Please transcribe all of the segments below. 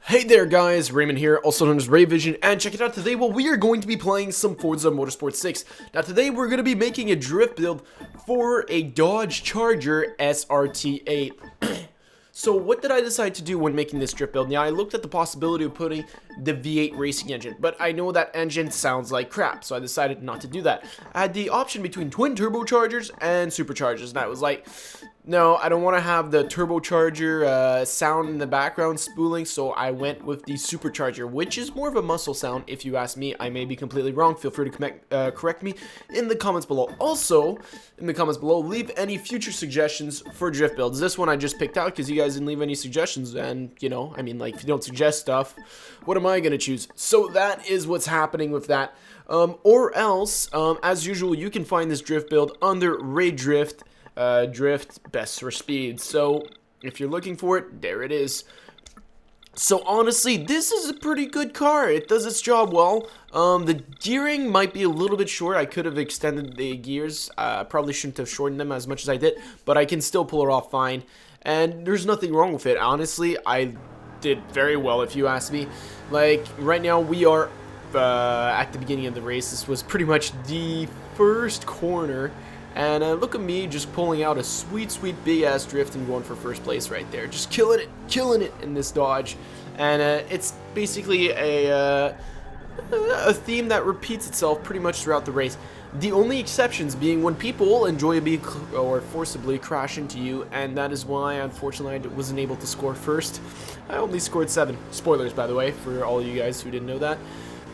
Hey there guys, Raymond here, also known as Ray Vision, and check it out today. Well, we are going to be playing some Forza Motorsport 6. Now today we're going to be making a drift build for a Dodge Charger SRT8. So what did I decide to do when making this drift build? Now I looked at the possibility of putting the V8 racing engine, but I know that engine sounds like crap, so I decided not to do that. I had the option between twin turbochargers and superchargers, and I was like, no, I don't want to have the turbocharger sound in the background spooling, so I went with the supercharger, which is more of a muscle sound if you ask me. I may be completely wrong. Feel free to correct me in the comments below. Also, in the comments below, leave any future suggestions for drift builds. This one I just picked out because you guys didn't leave any suggestions, and, you know, I mean, like, if you don't suggest stuff, what am I going to choose? So that is what's happening with that. Or else, as usual, you can find this drift build under Ray Drift. Drift best for speed. So if you're looking for it, there it is. So honestly, this is a pretty good car. It does its job well. The gearing might be a little bit short. I could have extended the gears. Probably shouldn't have shortened them as much as I did, but I can still pull it off fine. And there's nothing wrong with it. Honestly, I did very well if you ask me. Like right now we are at the beginning of the race. This was pretty much the first corner. And look at me just pulling out a sweet big-ass drift and going for first place right there. Just killing it in this Dodge. And it's basically a theme that repeats itself pretty much throughout the race. The only exceptions being when people enjoyably or forcibly crash into you, and that is why, unfortunately, I wasn't able to score first. I only scored 7. Spoilers, by the way, for all you guys who didn't know that.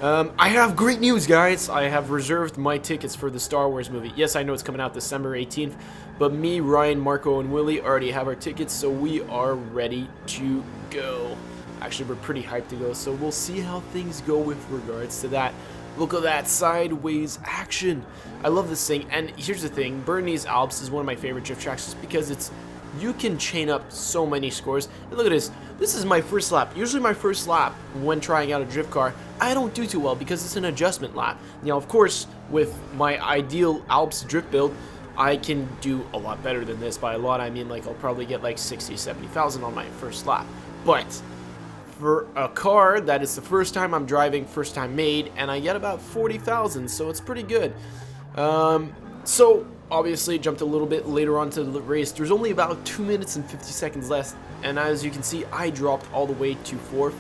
I have great news, guys. I have reserved my tickets for the Star Wars movie. Yes, I know it's coming out December 18th, but me, Ryan, Marco, and Willie already have our tickets, so we are ready to go. Actually, we're pretty hyped to go, so we'll see how things go with regards to that. Look at that sideways action. I love this thing, and here's the thing. Bernese Alps is one of my favorite drift tracks just because you can chain up so many scores. And look at this. This is my first lap. Usually my first lap when trying out a drift car, I don't do too well because it's an adjustment lap. Now, of course, with my ideal Alps drift build, I can do a lot better than this. By a lot, I mean like I'll probably get like 60, 70,000 on my first lap. But for a car that is the first time I'm driving, first time made, and I get about 40,000, so it's pretty good. So obviously jumped a little bit later on to the race. There's only about 2 minutes and 50 seconds left, and as you can see, I dropped all the way to 4th,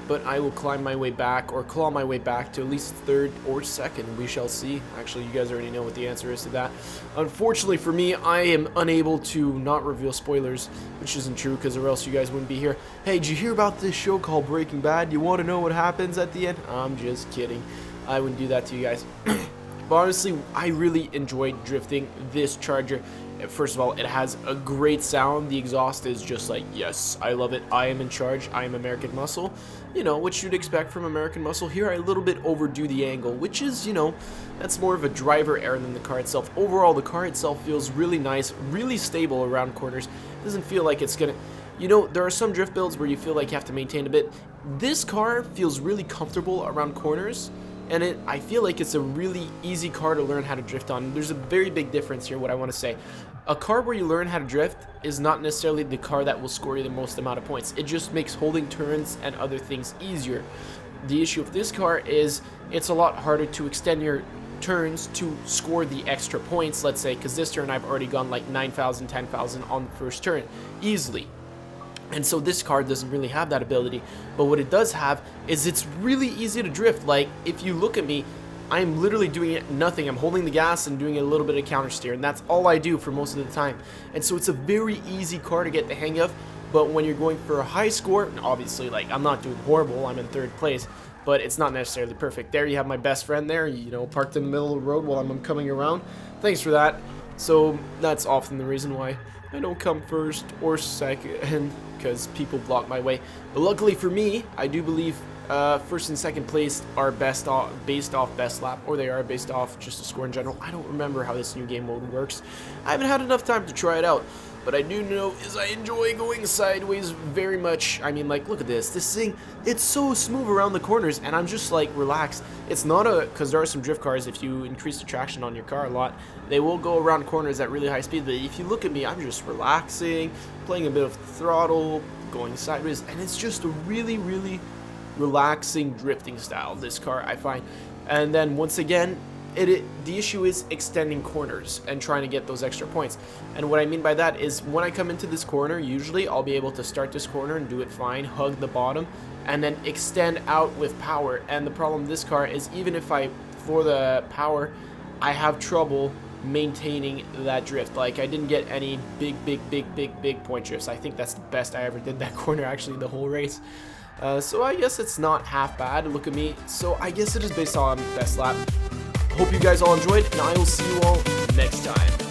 but I will climb my way back, or claw my way back to at least 3rd or 2nd. We shall see. Actually, you guys already know what the answer is to that. Unfortunately for me, I am unable to not reveal spoilers, which isn't true, because or else you guys wouldn't be here. Hey, did you hear about this show called Breaking Bad? You want to know what happens at the end? I'm just kidding. I wouldn't do that to you guys. But honestly, I really enjoyed drifting this Charger. First of all, it has a great sound. The exhaust is just like, yes, I love it. I am in charge. I am American Muscle. You know, what you'd expect from American Muscle. Here, I a little bit overdo the angle, which is, you know, that's more of a driver error than the car itself. Overall, the car itself feels really nice, really stable around corners. It doesn't feel like it's gonna... You know, there are some drift builds where you feel like you have to maintain a bit. This car feels really comfortable around corners. And I feel like it's a really easy car to learn how to drift on. There's a very big difference here, what I want to say. A car where you learn how to drift is not necessarily the car that will score you the most amount of points. It just makes holding turns and other things easier. The issue with this car is it's a lot harder to extend your turns to score the extra points, let's say, because this turn I've already gone like 9,000, 10,000 on the first turn, easily. And so this car doesn't really have that ability, but what it does have is it's really easy to drift. Like, if you look at me, I'm literally doing nothing. I'm holding the gas and doing a little bit of counter steer, and that's all I do for most of the time. And so it's a very easy car to get the hang of, but when you're going for a high score, and obviously, like, I'm not doing horrible, I'm in 3rd place, but it's not necessarily perfect. There you have my best friend there, you know, parked in the middle of the road while I'm coming around. Thanks for that. So that's often the reason why I don't come 1st or 2nd, because people block my way. But luckily for me, I do believe 1st and 2nd place are based off best lap, or they are based off just a score in general. I don't remember how this new game mode works. I haven't had enough time to try it out. but I do know is I enjoy going sideways very much. I mean, like, look at this. This thing, it's so smooth around the corners, and I'm just, like, relaxed. It's not because there are some drift cars, if you increase the traction on your car a lot, they will go around corners at really high speed, but if you look at me, I'm just relaxing, playing a bit of throttle, going sideways, and it's just a really, really relaxing drifting style, this car, I find. And then, once again, the issue is extending corners and trying to get those extra points. And what I mean by that is when I come into this corner, usually I'll be able to start this corner and do it fine, hug the bottom, and then extend out with power. And the problem with this car is even if for the power, I have trouble maintaining that drift. Like, I didn't get any big point drifts. I think that's the best I ever did that corner, actually, the whole race. So I guess it's not half bad. Look at me. So I guess it is based on best lap. Hope you guys all enjoyed, and I will see you all next time.